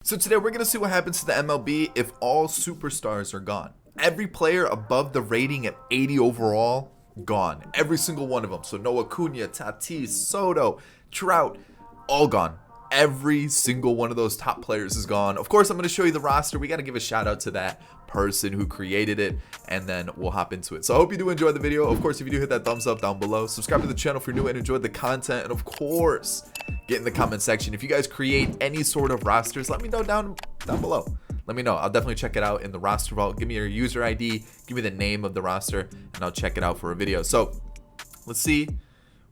So today we're going to see what happens to the MLB if all superstars are gone. Every player above the rating at 80 overall, gone. Every single one of them. So no Acuna, Tatis, Soto, Trout, all gone. Every single one of those top players is gone. Of course, I'm going to show you the roster. We got to give a shout out to that person who created it, and then we'll hop into it. So I hope you do enjoy the video. Of course, if you do, hit that thumbs up down below. Subscribe to the channel if you're new and enjoyed the content. And of course, get in the comment section. If you guys create any sort of rosters, let me know down below. Let me know. I'll definitely check it out in the roster vault. Give me your user ID, give me the name of the roster, and I'll check it out for a video. So let's see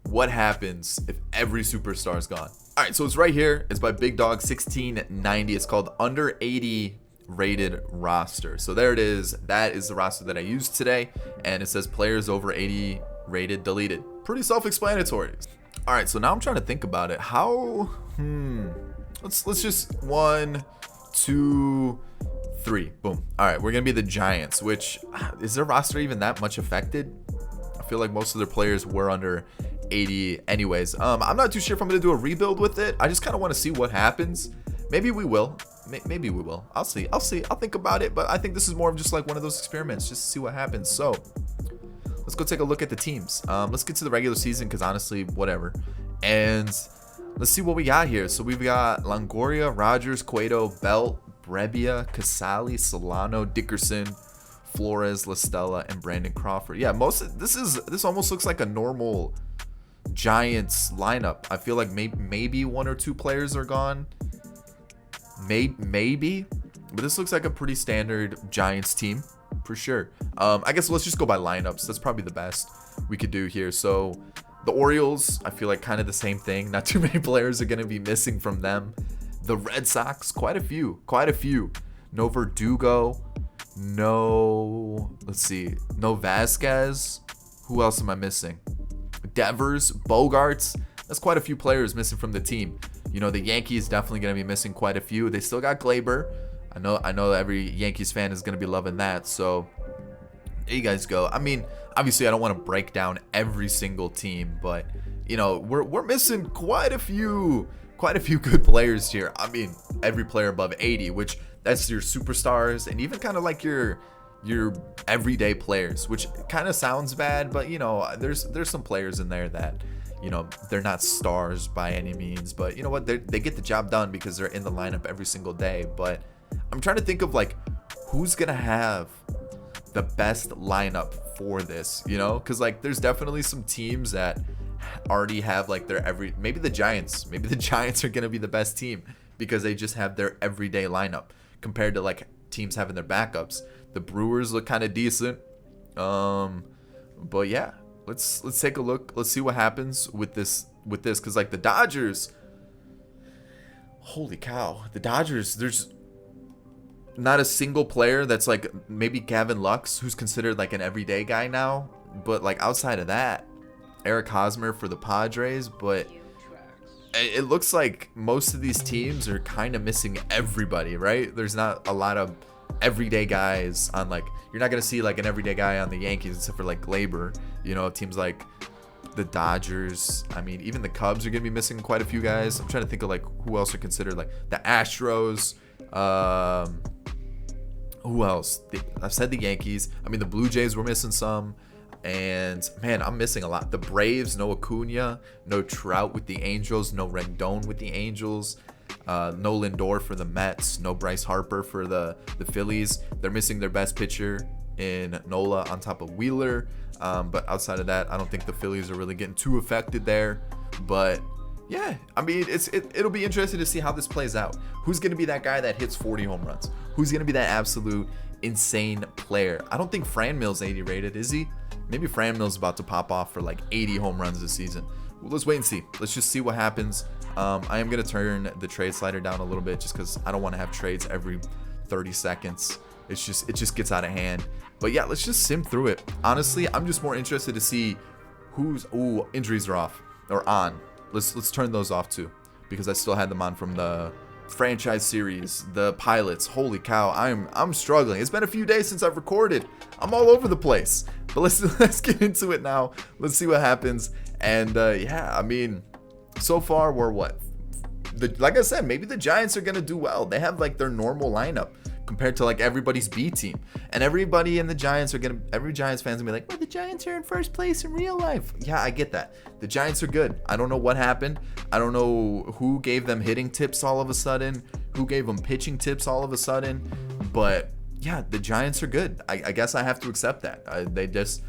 what happens if every superstar is gone. All right, so it's right here. It's by Big Dog 1690. It's called Under 80 Rated Roster. So there it is. That is the roster that I used today, and it says players over 80 rated deleted. Pretty self-explanatory. All right, so now I'm trying to think about it. How? Let's just 1, 2, 3. Boom. All right, we're gonna be the Giants. Which is their roster even that much affected? I feel like most of their players were under 80 anyways. I'm not too sure if I'm gonna do a rebuild with it. I just kind of want to see what happens. Maybe we will. Maybe we will. I'll see. I'll think about it. But I think this is more of just like one of those experiments, just to see what happens. So let's go take a look at the teams. Let's get to the regular season because honestly, whatever. And let's see what we got here. So we've got Longoria, Rogers, Cueto, Belt, Brebbia, Casali, Solano, Dickerson, Flores, LaStella, and Brandon Crawford. Yeah, this almost looks like a normal Giants lineup. I feel like maybe 1 or 2 players are gone. Maybe, but this looks like a pretty standard Giants team for sure. I guess let's just go by lineups. That's probably the best we could do here. So the Orioles, I feel like kind of the same thing. Not too many players are going to be missing from them. The Red Sox, quite a few. No Verdugo, let's see, no Vasquez. Who else am I missing? Devers, Bogarts. That's quite a few players missing from the team. You know, the Yankees definitely going to be missing quite a few. They still got Glaber. I know every Yankees fan is going to be loving that. So there you guys go. I mean, obviously I don't want to break down every single team, but you know, we're missing quite a few good players here. I mean, every player above 80, which that's your superstars and even kind of like your everyday players, which kind of sounds bad, but you know, there's some players in there that, you know, they're not stars by any means, but you know what, they get the job done because they're in the lineup every single day. But I'm trying to think of like who's gonna have the best lineup for this, you know, because like there's definitely some teams that already have like their maybe the Giants are gonna be the best team because they just have their everyday lineup compared to like teams having their backups. The Brewers look kind of decent, but yeah, let's take a look. Let's see what happens with this because like the Dodgers, holy cow, the Dodgers, there's not a single player that's like maybe Gavin Lux, who's considered like an everyday guy now, but like outside of that, Eric Hosmer for the Padres. But it looks like most of these teams are kind of missing everybody, right? There's not a lot of everyday guys on, like, you're not gonna see like an everyday guy on the Yankees except for like Glaber. You know, teams like the Dodgers, I mean, even the Cubs are gonna be missing quite a few guys. I'm trying to think of like who else are considered, like the Astros, who else? I've said the Yankees. I mean, the Blue Jays were missing some. And man, I'm missing a lot. The Braves, no Acuna, no Trout with the Angels, no Rendon with the Angels, no Lindor for the Mets, no Bryce Harper for the Phillies. They're missing their best pitcher in Nola on top of Wheeler. But outside of that, I don't think the Phillies are really getting too affected there. But yeah, I mean, it'll be interesting to see how this plays out. Who's going to be that guy that hits 40 home runs? Who's going to be that absolute insane player? I don't think Franmil's 80 rated, is he? Maybe Franmil's about to pop off for like 80 home runs this season. Well, let's wait and see. Let's just see what happens. I am going to turn the trade slider down a little bit just because I don't want to have trades every 30 seconds. It just gets out of hand. But yeah, let's just sim through it. Honestly, I'm just more interested to see who's... Ooh, injuries are off. Or on. Let's turn those off too, because I still had them on from the franchise series, the pilots. Holy cow, I'm struggling. It's been a few days since I've recorded. I'm all over the place. But let's get into it now. Let's see what happens. And yeah, I mean, so far we're what? like I said, maybe the Giants are gonna do well. They have like their normal lineup compared to like everybody's B team, and everybody in the Giants every Giants fans gonna be like, well, the Giants are in first place in real life. Yeah, I get that. The Giants are good. I don't know what happened. I don't know who gave them hitting tips all of a sudden, who gave them pitching tips all of a sudden, but yeah, the Giants are good. I guess I have to accept that. I guess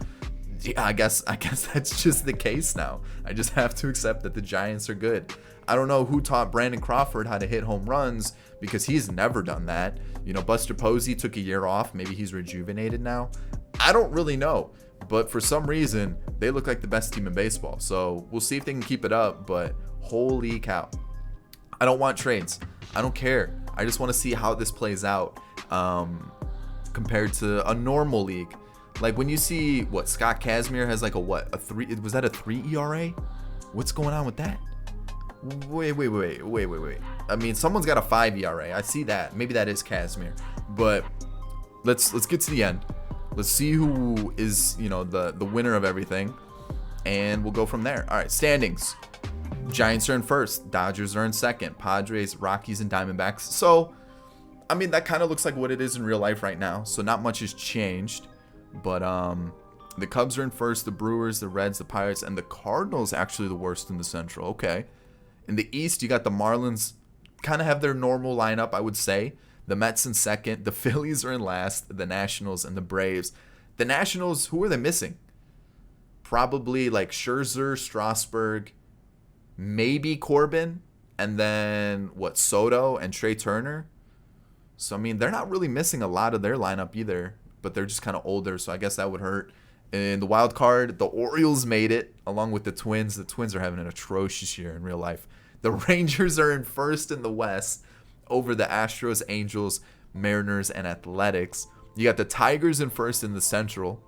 that's just the case now. I just have to accept that the Giants are good. I don't know who taught Brandon Crawford how to hit home runs, because he's never done that. You know, Buster Posey took a year off. Maybe he's rejuvenated now. I don't really know. But for some reason, they look like the best team in baseball. So we'll see if they can keep it up. But holy cow. I don't want trades. I don't care. I just want to see how this plays out compared to a normal league. Like when you see what Scott Kazmir has like a 3, was that a 3 ERA? What's going on with that? Wait. I mean, someone's got a 5 ERA. I see that. Maybe that is Kazmir. But let's get to the end. Let's see who is, you know, the winner of everything, and we'll go from there. All right, standings. Giants are in first. Dodgers are in second. Padres, Rockies, and Diamondbacks. So, I mean, that kind of looks like what it is in real life right now. So not much has changed. But the Cubs are in first. The Brewers, the Reds, the Pirates, and the Cardinals actually the worst in the Central. Okay. In the East, you got the Marlins. Kind of have their normal lineup, I would say. The Mets in second. The Phillies are in last. The Nationals and the Braves. The Nationals, who are they missing? Probably like Scherzer, Strasburg, maybe Corbin, and then Soto and Trey Turner. So, I mean, they're not really missing a lot of their lineup either, but they're just kind of older, so I guess that would hurt. In the wild card, the Orioles made it along with the Twins. The Twins are having an atrocious year in real life. The Rangers are in first in the West over the Astros, Angels, Mariners, and Athletics. You got the Tigers in first in the Central.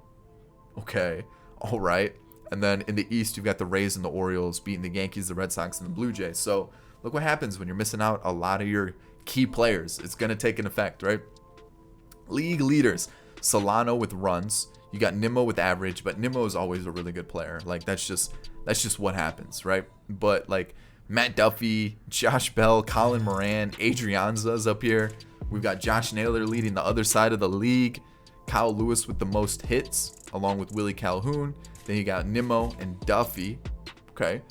Okay, all right. And then in the East, you've got the Rays and the Orioles beating the Yankees, the Red Sox, and the Blue Jays. So look what happens when you're missing out a lot of your key players. It's going to take an effect, right? League leaders. Solano with runs. You got Nimmo with average, but Nimmo is always a really good player. Like that's just what happens, right? But like Matt Duffy, Josh Bell, Colin Moran, Adrianza's up here. We've got Josh Naylor leading the other side of the league. Kyle Lewis with the most hits, along with Willie Calhoun. Then you got Nimmo and Duffy. Okay.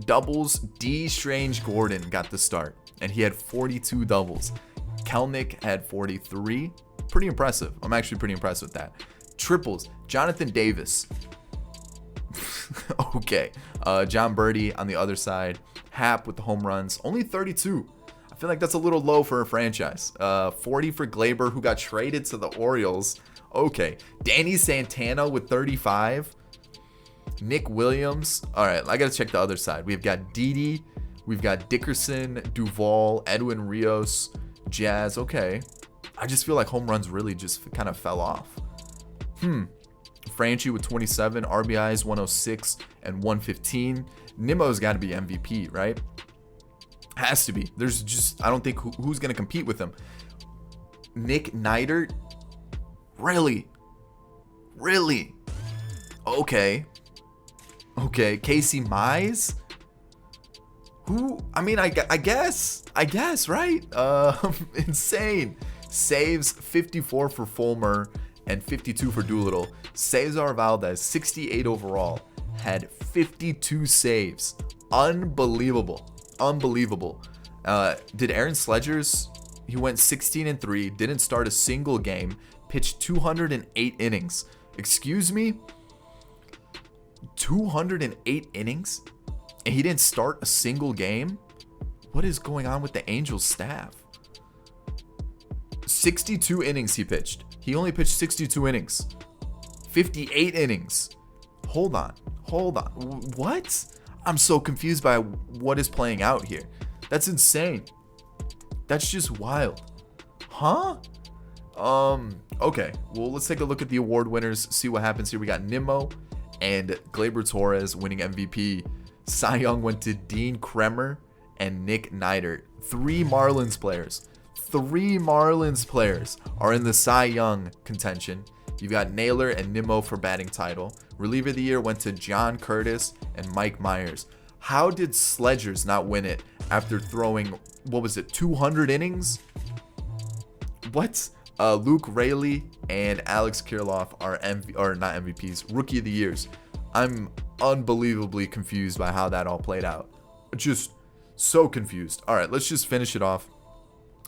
Doubles, D. Strange Gordon got the start, and he had 42 doubles. Kelnick had 43. Pretty impressive. I'm actually pretty impressed with that. Triples, Jonathan Davis. Okay. John Birdie on the other side. Happ with the home runs. Only 32. I feel like that's a little low for a franchise. 40 for Glaber, who got traded to the Orioles. Okay. Danny Santana with 35. Nick Williams. All right, I got to check the other side. We've got Didi. We've got Dickerson, Duvall, Edwin Rios, Jazz. Okay. I just feel like home runs really just kind of fell off. Franchi with 27, RBIs 106 and 115. Nimmo's got to be MVP, right? Has to be. There's just, I don't think who's going to compete with him. Nick Neidert? Really? Okay. Casey Mize? Who? I mean, I guess, right? Insane. Saves 54 for Fulmer and 52 for Doolittle. Cesar Valdez, 68 overall, had 52 saves. Unbelievable. Did Aaron Sledgers? He went 16-3, didn't start a single game, pitched 208 innings. Excuse me? 208 innings? And he didn't start a single game? What is going on with the Angels staff? 62 innings he pitched. He only pitched 62 innings. 58 innings. Hold on. What? I'm so confused by what is playing out here. That's insane. That's just wild. Huh? Okay. Well, let's take a look at the award winners, see what happens here. We got Nimmo and Gleyber Torres winning MVP. Cy Young went to Dean Kremer and Nick Neidert. Three Marlins players are in the Cy Young contention. You've got Naylor and Nimmo for batting title. Reliever of the year went to John Curtis and Mike Myers. How did Sledgers not win it after throwing, what was it, 200 innings? What? Luke Raley and Alex Kirilloff are not MVPs, Rookie of the Years. I'm unbelievably confused by how that all played out. Just so confused. All right, let's just finish it off.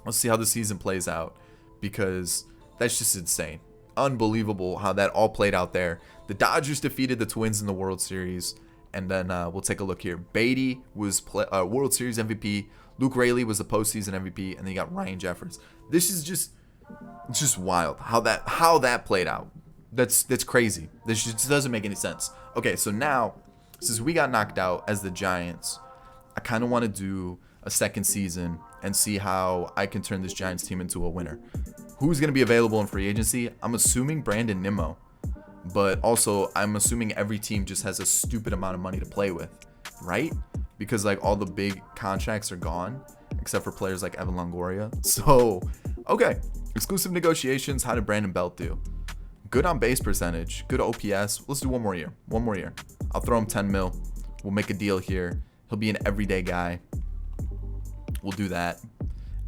Let's see how the season plays out, because that's just insane. Unbelievable how that all played out there. The Dodgers defeated the Twins in the World Series. And then we'll take a look here. Beatty was World Series MVP. Luke Raley was the postseason MVP. And then you got Ryan Jeffers. This is just wild how that played out. That's crazy. This just doesn't make any sense. Okay, so now, since we got knocked out as the Giants, I kind of want to do a second season and see how I can turn this Giants team into a winner. Who's going to be available in free agency? I'm assuming Brandon Nimmo. But also, I'm assuming every team just has a stupid amount of money to play with, right? Because like all the big contracts are gone, except for players like Evan Longoria. So, okay. Exclusive negotiations. How did Brandon Belt do? Good on base percentage. Good OPS. Let's do one more year. One more year. I'll throw him 10 mil. We'll make a deal here. He'll be an everyday guy. We'll do that.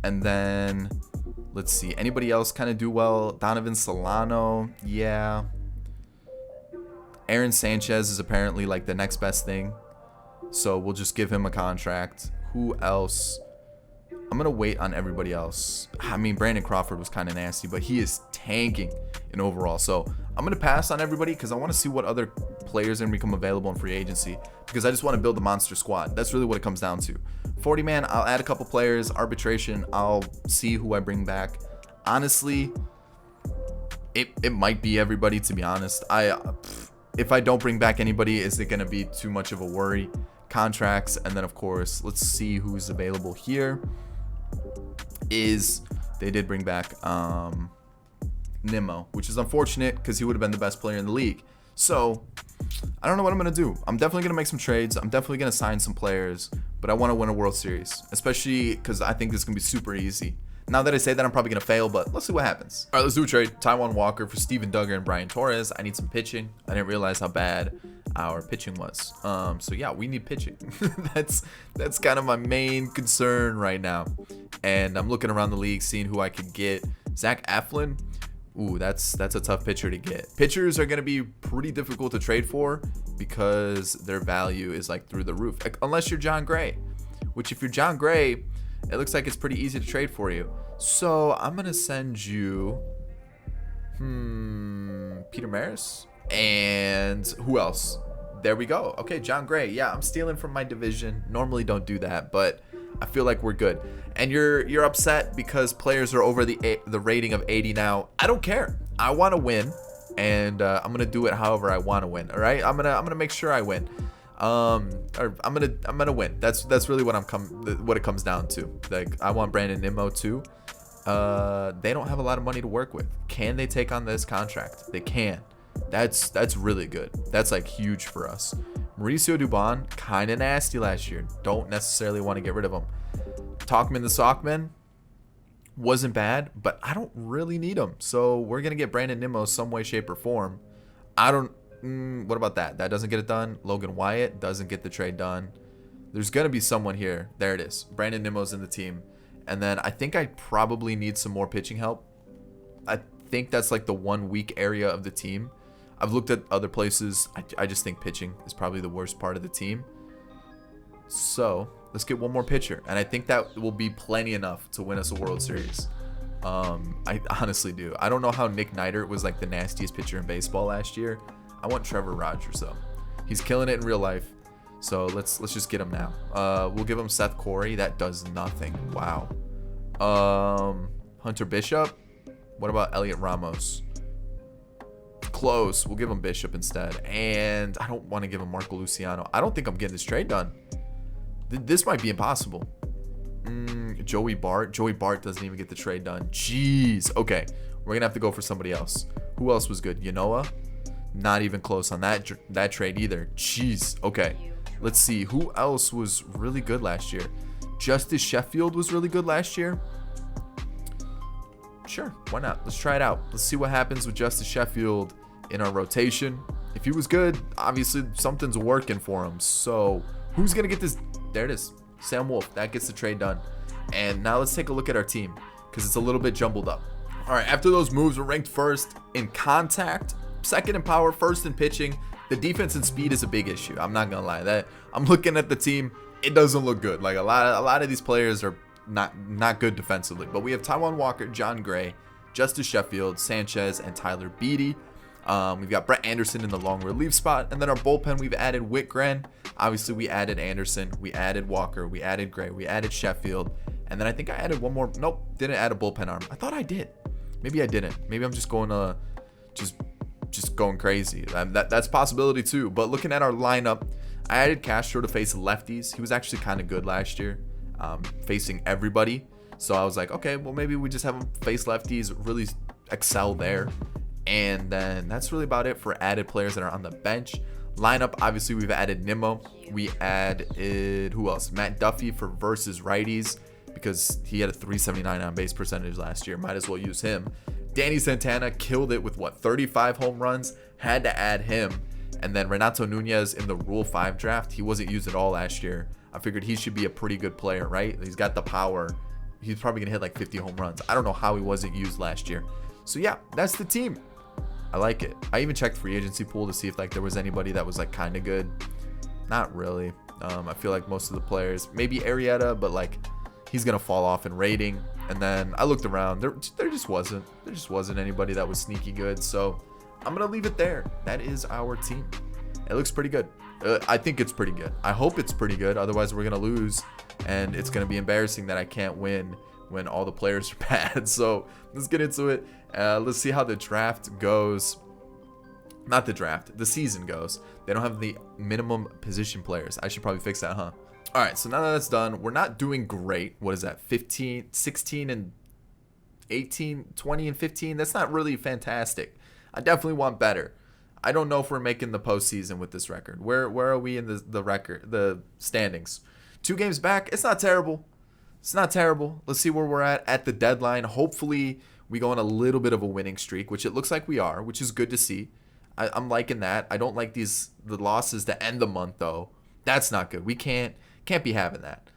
And then, let's see. Anybody else kind of do well? Donovan Solano. Yeah. Aaron Sanchez is apparently like the next best thing. So we'll just give him a contract. Who else? I'm going to wait on everybody else. I mean, Brandon Crawford was kind of nasty, but he is tanking in overall. So I'm going to pass on everybody because I want to see what other players are going to become available in free agency, because I just want to build the monster squad. That's really what it comes down to. 40-man, I'll add a couple players. Arbitration, I'll see who I bring back. Honestly, it might be everybody, to be honest. If I don't bring back anybody, is it going to be too much of a worry? Contracts, and then of course, let's see who's available here. They did bring back Nimmo, which is unfortunate because he would have been the best player in the league. So I don't know what I'm going to do. I'm definitely going to make some trades. I'm definitely going to sign some players, but I want to win a World Series, especially because I think this is going to be super easy. Now that I say that, I'm probably going to fail, but let's see what happens. All right, let's do a trade. Taijuan Walker for Steven Duggar and Brian Torres. I need some pitching. I didn't realize how bad our pitching was. So yeah, we need pitching. that's kind of my main concern right now. And I'm looking around the league, seeing who I could get. Zach Eflin. Ooh, that's a tough pitcher to get. Pitchers are going to be pretty difficult to trade for because their value is like through the roof. Unless you're John Gray, which if you're John Gray, it looks like it's pretty easy to trade for you. So I'm going to send you Peter Maris. And who else? There we go. Okay, John Gray. Yeah, I'm stealing from my division. Normally don't do that, but I feel like we're good. And you're upset because players are over the rating of 80 now. I don't care. I want to win, and I'm going to do it however I want to win. All right? I'm going to make sure I win. Or I'm gonna win. That's really what it comes down to. Like, I want Brandon Nimmo too. They don't have a lot of money to work with. Can they take on this contract? They can. That's really good. That's like huge for us. Mauricio Dubon, kind of nasty last year. Don't necessarily want to get rid of him. Talkman the Sockman wasn't bad, but I don't really need him. So we're gonna get Brandon Nimmo some way, shape, or form. What about that? That doesn't get it done. Logan Wyatt doesn't get the trade done. There's going to be someone here. There it is. Brandon Nimmo's in the team. And then I think I probably need some more pitching help. I think that's like the one weak area of the team. I've looked at other places. I just think pitching is probably the worst part of the team. So let's get one more pitcher. And I think that will be plenty enough to win us a World Series. I honestly do. I don't know how Nick Neidert was like the nastiest pitcher in baseball last year. I want Trevor Rogers though. He's killing it in real life. So let's just get him now. We'll give him Seth Corey. That does nothing. Wow. Hunter Bishop. What about Elliot Ramos? Close. We'll give him Bishop instead. And I don't want to give him Marco Luciano. I don't think I'm getting this trade done. This might be impossible. Joey Bart. Joey Bart doesn't even get the trade done. Jeez. Okay. We're going to have to go for somebody else. Who else was good? Yanoa? Not even close on that trade either. Jeez. Okay. Let's see. Who else was really good last year? Justice Sheffield was really good last year. Sure. Why not? Let's try it out. Let's see what happens with Justice Sheffield in our rotation. If he was good, obviously something's working for him. So who's going to get this? There it is. Sam Wolf. That gets the trade done. And now let's take a look at our team because it's a little bit jumbled up. All right, after those moves, we're ranked first in contact, second in power, first in pitching. The defense and speed is a big issue. I'm not gonna lie. That I'm looking at the team, it doesn't look good. Like a lot of these players are not good defensively. But we have Taijuan Walker, John Gray, Justice Sheffield, Sanchez, and Tyler Beatty. We've got Brett Anderson in the long relief spot, and then our bullpen we've added Whitgren. Obviously, we added Anderson, we added Walker, we added Gray, we added Sheffield, and then I think I added one more. Nope, didn't add a bullpen arm. I thought I did. Maybe I didn't. Maybe I'm just going just going crazy. That's a possibility too. But looking at our lineup, I added Castro to face lefties. He was actually kind of good last year, facing everybody. So I was like, okay, well maybe we just have him face lefties, really excel there. And then that's really about it for added players that are on the bench. Lineup, obviously we've added Nimmo. We added, who else? Matt Duffy for versus righties because he had a 379 on base percentage last year. Might as well use him. Danny Santana killed it with 35 home runs. Had to add him. And then Renato Nunez in the Rule 5 draft. He wasn't used at all last year. I figured he should be a pretty good player, right? He's got the power. He's probably going to hit like 50 home runs. I don't know how he wasn't used last year. So yeah, that's the team. I like it. I even checked free agency pool to see if like there was anybody that was like kind of good. Not really. I feel like most of the players, maybe Arrieta, but like he's going to fall off in rating. And then I looked around. There just wasn't anybody that was sneaky good. So I'm going to leave it there. That is our team. It looks pretty good. I think it's pretty good. I hope it's pretty good. Otherwise, we're going to lose. And it's going to be embarrassing that I can't win when all the players are bad. So let's get into it. Let's see how the draft goes. Not the draft. The season goes. They don't have the minimum position players. I should probably fix that, huh? All right, so now that that's done, we're not doing great. What is that? 15, 16, and 18, 20, and 15? That's not really fantastic. I definitely want better. I don't know if we're making the postseason with this record. Where are we in the standings? 2 games back. It's not terrible. It's not terrible. Let's see where we're at the deadline. Hopefully, we go on a little bit of a winning streak, which it looks like we are, which is good to see. I'm liking that. I don't like the losses to end the month, though. That's not good. We can't be having that.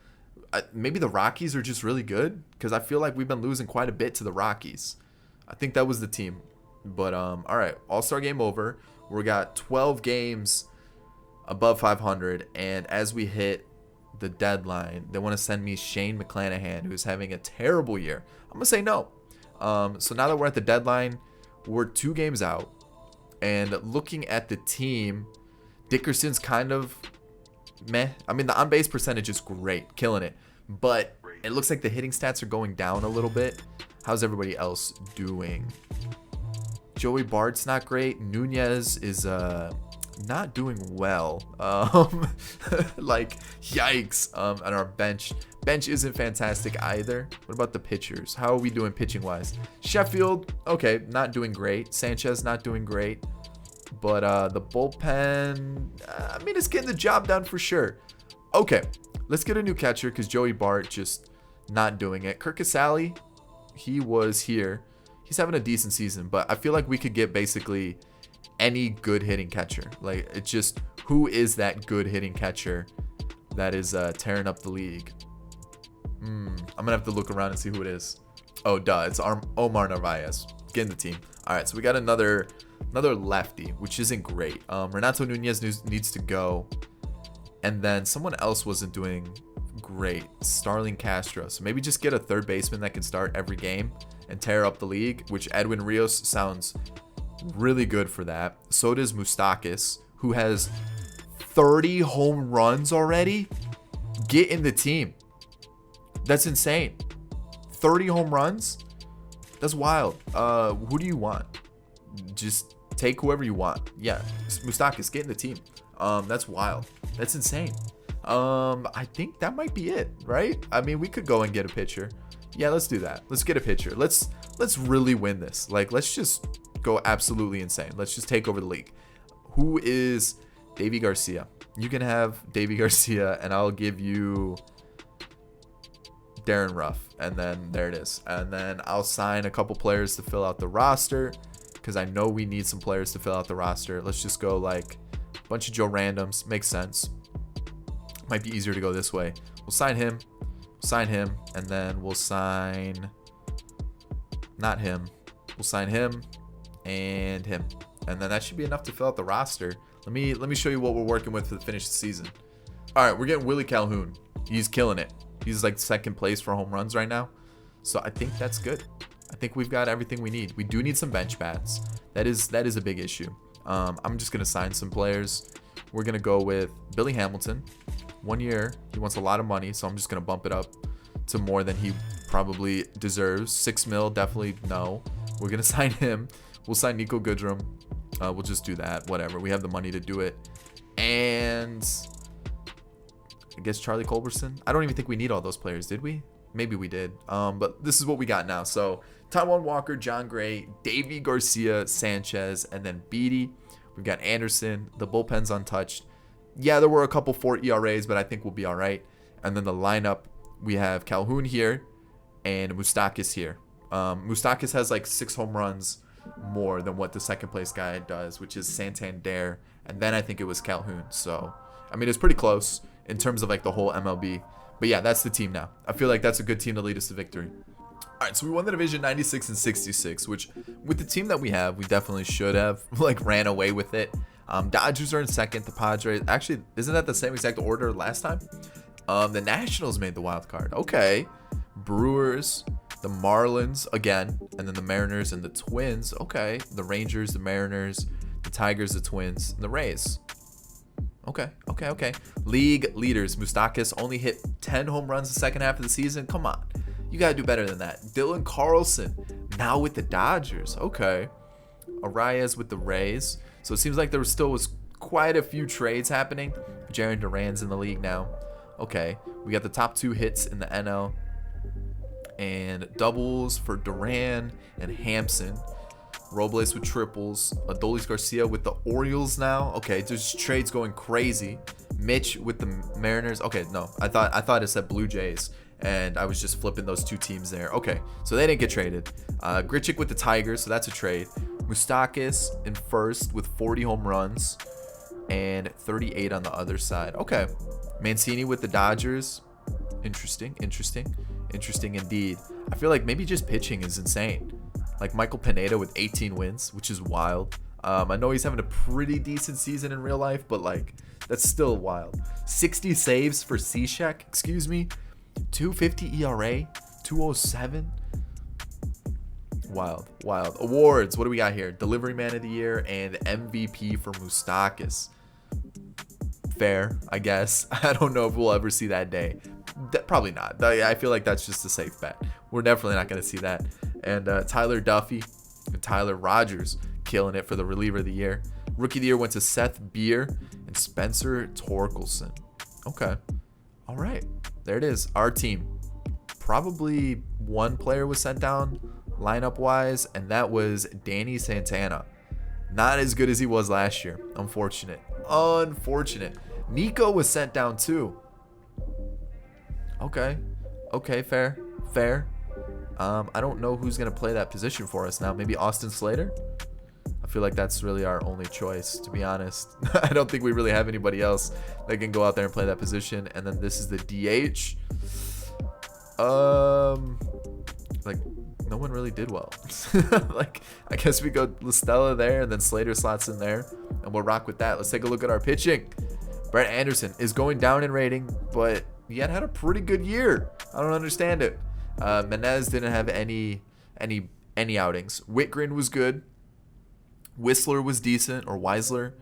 Maybe the Rockies are just really good because I feel like we've been losing quite a bit to the Rockies. I think that was the team. But, all right, All-Star game over. We got 12 games above 500, and as we hit the deadline, they want to send me Shane McClanahan, who's having a terrible year. I'm going to say no. So now that we're at the deadline, we're 2 games out, and looking at the team, Dickerson's kind of meh. I mean, the on-base percentage is great, killing it, but it looks like the hitting stats are going down a little bit. How's everybody else doing? Joey Bart's not great. Nunez is not doing well. Like, yikes. And our bench isn't fantastic either. What about the pitchers? How are we doing pitching wise? Sheffield, okay, not doing great. Sanchez not doing great. But the bullpen, I mean, it's getting the job done for sure. Okay, let's get a new catcher because Joey Bart just not doing it. Kirk Casale, he was here. He's having a decent season, but I feel like we could get basically any good hitting catcher. Like, it's just, who is that good hitting catcher that is tearing up the league? I'm gonna have to look around and see who it is. Oh, duh, it's Omar Narvaez. Get in the team. All right, so we got another lefty, which isn't great. Renato Nunez needs to go, and then someone else wasn't doing great. Starling Castro. So maybe just get a third baseman that can start every game and tear up the league, which Edwin Rios sounds really good for that. So does Moustakas, who has 30 home runs already. Get in the team. That's insane. 30 home runs? That's wild. Who do you want? Just take whoever you want. Yeah, Moustakas, get in the team. That's wild. That's insane. I think that might be it, right? I mean, we could go and get a pitcher. Yeah, let's do that. Let's get a pitcher. Let's really win this. Like, let's just go absolutely insane. Let's just take over the league. Who is Davy Garcia? You can have Davy Garcia, and I'll give you Darren Ruff. And then there it is. And then I'll sign a couple players to fill out the roster because I know we need some players to fill out the roster. Let's just go like a bunch of Joe Randoms. Makes sense. Might be easier to go this way. We'll sign him. Sign him. And then we'll sign... Not him. We'll sign him and him. And then that should be enough to fill out the roster. Let me show you what we're working with to finish the season. All right, we're getting Willie Calhoun. He's killing it. He's like second place for home runs right now. So I think that's good. I think we've got everything we need. We do need some bench bats. That is a big issue. I'm just going to sign some players. We're going to go with Billy Hamilton. 1 year. He wants a lot of money, so I'm just going to bump it up to more than he probably deserves. 6 mil, definitely no. We're going to sign him. We'll sign Nico Goodrum. We'll just do that. Whatever. We have the money to do it. And I guess Charlie Culberson. I don't even think we need all those players, did we? Maybe we did. But this is what we got now. So Taijuan Walker, John Gray, Davy Garcia, Sanchez, and then Beatty. We've got Anderson. The bullpen's untouched. Yeah, there were a couple 4 ERAs, but I think we'll be all right. And then the lineup, we have Calhoun here and Moustakas here. Moustakas has like 6 home runs more than what the second place guy does, which is Santander. And then I think it was Calhoun. So, I mean, it's pretty close in terms of like the whole MLB. But yeah, that's the team now. I feel like that's a good team to lead us to victory. All right, so we won the division 96 and 66, which with the team that we have, we definitely should have like ran away with it. Dodgers are in second. The Padres, actually, isn't that the same exact order last time? The Nationals made the wild card. Okay. Brewers, the Marlins again, and then the Mariners and the Twins. Okay. The Rangers, the Mariners, the Tigers, the Twins, and the Rays. Okay. League leaders. Moustakas only hit 10 home runs the second half of the season. Come on. You got to do better than that. Dylan Carlson, now with the Dodgers. Okay. Arias with the Rays. So it seems like there was quite a few trades happening. Jarren Duran's in the league now. Okay. We got the top 2 hits in the NL. And doubles for Duran and Hampson. Robles with triples. Adolis Garcia with the Orioles now. Okay, there's trades going crazy. Mitch with the Mariners. Okay, no, I thought it said Blue Jays, and I was just flipping those 2 teams there. Okay, so they didn't get traded. Grichuk with the Tigers, so that's a trade. Moustakas in first with 40 home runs and 38 on the other side. Okay, Mancini with the Dodgers. Interesting indeed. I feel like maybe just pitching is insane. Like Michael Pineda with 18 wins, which is wild. I know he's having a pretty decent season in real life, but like that's still wild. 60 saves for Cishek, excuse me. 250 ERA, 207. Wild. Awards, what do we got here? Delivery Man of the Year and MVP for Moustakas. Fair, I guess. I don't know if we'll ever see that day. Probably not. I feel like that's just a safe bet. We're definitely not going to see that. And Tyler Duffy and Tyler Rogers killing it for the reliever of the year. Rookie of the year went to Seth Beer and Spencer Torkelson. Okay. All right. There it is. Our team. Probably one player was sent down lineup wise, and that was Danny Santana. Not as good as he was last year. Unfortunate. Nico was sent down too. Okay, fair. I don't know who's going to play that position for us now. Maybe Austin Slater? I feel like that's really our only choice, to be honest. I don't think we really have anybody else that can go out there and play that position. And then this is the DH. Like, no one really did well. Like, I guess we go Listella there, and then Slater slots in there, and we'll rock with that. Let's take a look at our pitching. Brett Anderson is going down in rating, but he had a pretty good year. I don't understand it. Menez didn't have any outings. Whitgren was good. Whistler was decent, or Weisler.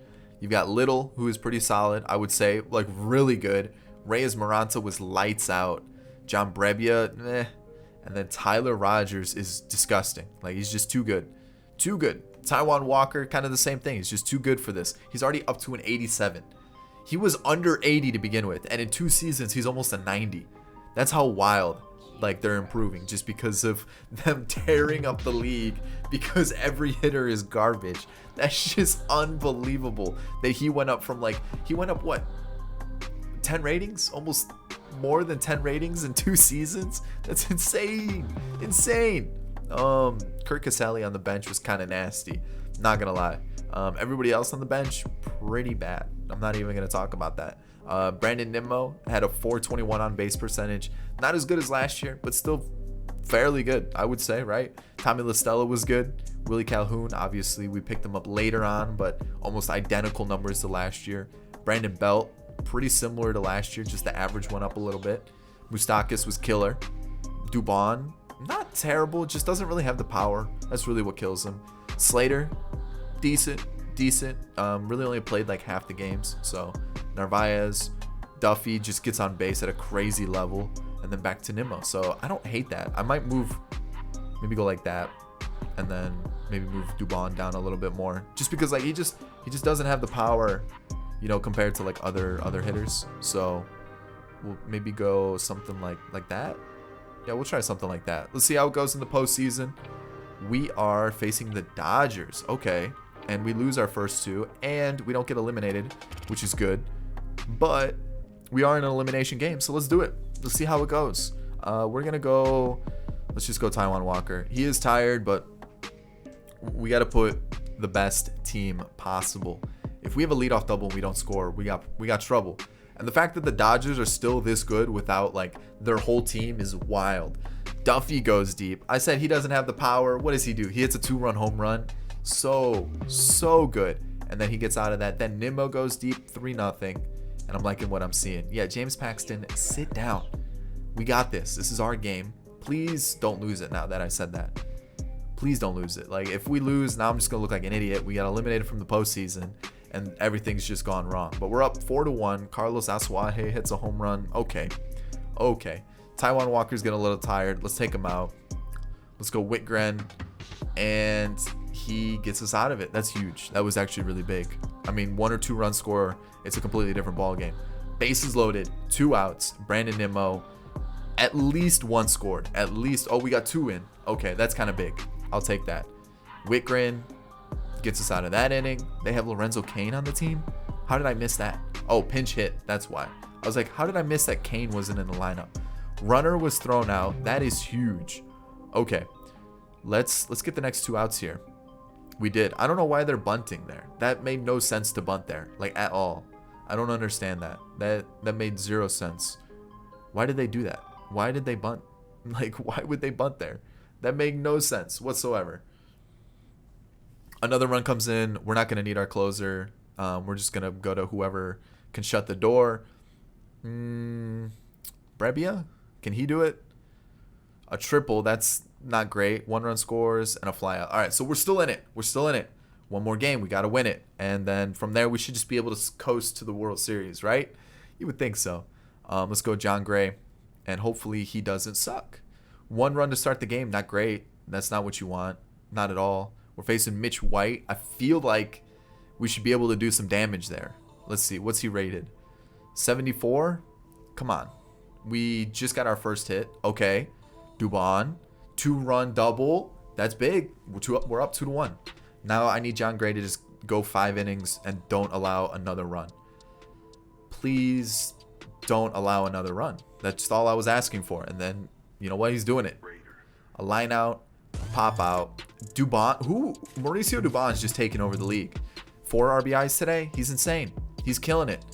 You've got Little, who is pretty solid, I would say, like really good. Reyes Maranta was lights out. John Brebbia, and then Tyler Rogers is disgusting. Like, he's just too good. Taijuan Walker, kind of the same thing. He's just too good for this. He's already up to an 87. He was under 80 to begin with, and in 2 seasons, he's almost a 90. That's how wild, like, they're improving, just because of them tearing up the league, because every hitter is garbage. That's just unbelievable that he went up what, 10 ratings? Almost more than 10 ratings in 2 seasons? That's insane. Kurt Casale on the bench was kind of nasty, not gonna lie. Everybody else on the bench, pretty bad. I'm not even gonna talk about that. Brandon Nimmo had a 421 on base percentage. Not as good as last year, but still fairly good, I would say, right? Tommy La Stella was good. Willie Calhoun, obviously, we picked him up later on, but almost identical numbers to last year. Brandon Belt, pretty similar to last year, just the average went up a little bit. Moustakas was killer. Dubon, not terrible, just doesn't really have the power. That's really what kills him. Slater, decent. Really only played like half the games. So Narvaez, Duffy just gets on base at a crazy level, and then back to Nimmo. So I don't hate that. I might move, maybe go like that, and then maybe move Dubon down a little bit more, just because like he just doesn't have the power, you know, compared to like other hitters. So we'll maybe go something like that. Yeah, we'll try something like that. Let's see how it goes in the postseason. We are facing the Dodgers. Okay. And we lose our first two, and we don't get eliminated, which is good. But we are in an elimination game, so let's do it. Let's see how it goes. We're going to go, let's just go Taijuan Walker. He is tired, but we got to put the best team possible. If we have a leadoff double and we don't score, we got trouble. And the fact that the Dodgers are still this good without like their whole team is wild. Duffy goes deep. I said he doesn't have the power. What does he do? He hits a 2-run home run. So good. And then he gets out of that. Then Nimmo goes deep, 3-0. And I'm liking what I'm seeing. Yeah, James Paxton, sit down. We got this. This is our game. Please don't lose it now that I said that. Please don't lose it. Like, if we lose, now I'm just going to look like an idiot. We got eliminated from the postseason, and everything's just gone wrong. But we're up 4-1. Carlos Asuaje hits a home run. Okay. Taijuan Walker's getting a little tired. Let's take him out. Let's go Whitgren. And he gets us out of it. That's huge. That was actually really big. I mean, 1 or 2 run score, it's a completely different ball game. Bases loaded, 2 outs. Brandon Nimmo, at least 1 scored. At least, oh, we got 2 in. Okay, that's kind of big. I'll take that. Whitgren gets us out of that inning. They have Lorenzo Cain on the team. How did I miss that? Oh, pinch hit. That's why. I was like, how did I miss that Cain wasn't in the lineup? Runner was thrown out. That is huge. Okay, let's get the next 2 outs here. We did. I don't know why they're bunting there. That made no sense to bunt there, like at all. I don't understand that. That made 0 sense. Why did they do that? Why did they bunt? Like, why would they bunt there? That made no sense whatsoever. Another run comes in. We're not going to need our closer. We're just going to go to whoever can shut the door. Brebbia? Can he do it? A triple. That's not great. 1 run scores and a flyout. All right, so we're still in it. One more game. We got to win it. And then from there, we should just be able to coast to the World Series, right? You would think so. Let's go John Gray. And hopefully he doesn't suck. 1 run to start the game. Not great. That's not what you want. Not at all. We're facing Mitch White. I feel like we should be able to do some damage there. Let's see. What's he rated? 74? Come on. We just got our first hit. Okay. Dubon. 2-run double. That's big. We're up 2-1. Now I need John Gray to just go 5 innings and don't allow another run. Please don't allow another run. That's all I was asking for. And then, you know what? He's doing it. A line out, a pop out. Mauricio Dubon's just taking over the league. 4 RBIs today. He's insane. He's killing it.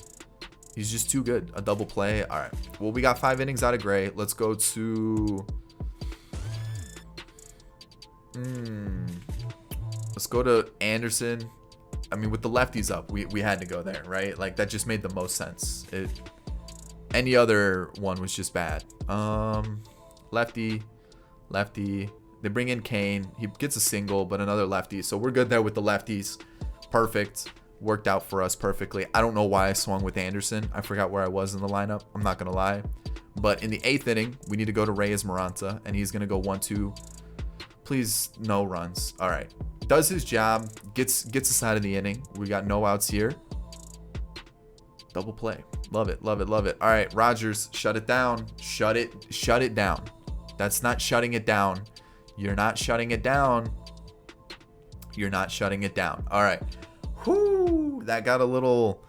He's just too good. A double play. All right. Well, we got 5 innings out of Gray. Let's go to... Let's go to Anderson. I mean, with the lefties up, we had to go there, right? Like, that just made the most sense. Any other one was just bad. Lefty. They bring in Kane. He gets a single, but another lefty. So we're good there with the lefties. Perfect. Worked out for us perfectly. I don't know why I swung with Anderson. I forgot where I was in the lineup. I'm not going to lie. But in the 8th inning, we need to go to Reyes Maranta, and he's going to go 1-2. Please, no runs. All right. Does his job. Gets us out of the inning. We got no outs here. Double play. Love it. All right, Rogers, shut it down. Shut it down. That's not shutting it down. You're not shutting it down. All right. Whoo, that got a little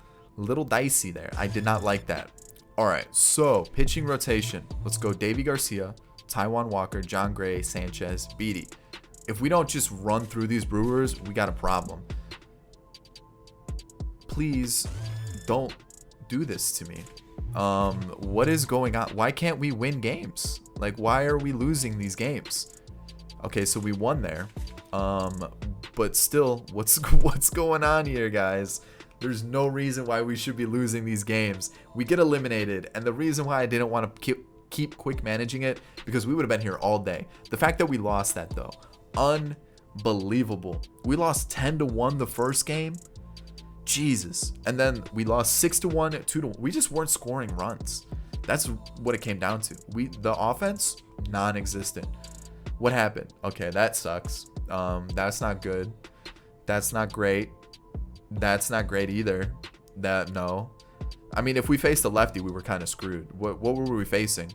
dicey there. I did not like that. All right, so pitching rotation. Let's go Davy Garcia, Taijuan Walker, John Gray, Sanchez, Beatty. If we don't just run through these Brewers, we got a problem. Please don't do this to me? What is going on? Why can't we win games? Like, why are we losing these games? Okay, so we won there. But still, what's going on here, guys? There's no reason why we should be losing these games. We get eliminated, and the reason why I didn't want to keep quick managing it, because we would have been here all day. The fact that we lost that, though, unbelievable. We lost 10-1 the first game. Jesus. And then we lost 6-1, 2-1. We just weren't scoring runs. That's what it came down to. The offense, non-existent. What happened? Okay, that sucks. That's not good. That's not great. That's not great either. No. I mean, if we faced a lefty, we were kind of screwed. What were we facing?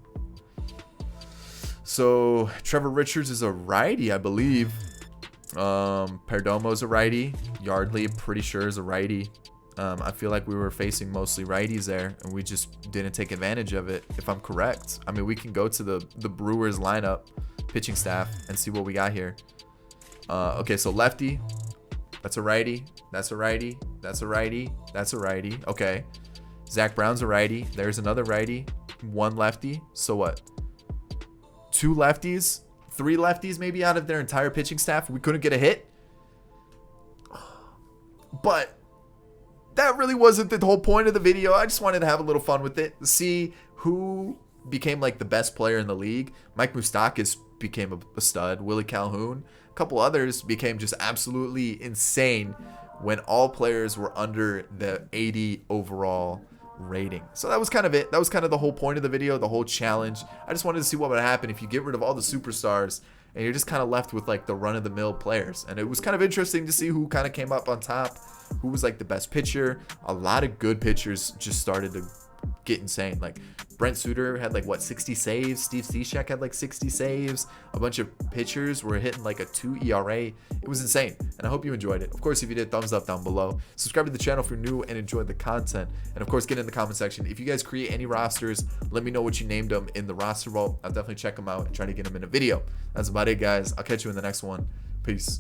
So Trevor Richards is a righty, I believe. Perdomo's a righty. Yardley, pretty sure, is a righty. I feel like we were facing mostly righties there, and we just didn't take advantage of it, if I'm correct. I mean, we can go to the Brewers lineup, pitching staff, and see what we got here. Okay, so lefty. That's a righty. That's a righty. That's a righty. That's a righty. Okay. Zach Brown's a righty. There's another righty. One lefty. So what? Two lefties? Three lefties maybe out of their entire pitching staff. We couldn't get a hit. But that really wasn't the whole point of the video. I just wanted to have a little fun with it. See who became like the best player in the league. Mike Moustakas became a stud. Willie Calhoun. A couple others became just absolutely insane when all players were under the 80 overall rating. So that was kind of it. That was kind of the whole point of the video, the whole challenge. I just wanted to see what would happen if you get rid of all the superstars and you're just kind of left with like the run-of-the-mill players. And it was kind of interesting to see who kind of came up on top, who was like the best pitcher. A lot of good pitchers just started to get insane. Like Brent Suter had like 60 saves. Steve Cishek had like 60 saves. A bunch of pitchers were hitting like a 2 ERA. It was insane, and I hope you enjoyed it. Of course, if you did, thumbs up down below. Subscribe to the channel if you're new and enjoyed the content, and of course, get in the comment section. If you guys create any rosters, let me know what you named them in the roster vault. I'll definitely check them out and try to get them in a video. That's about it, guys. I'll catch you in the next one. Peace.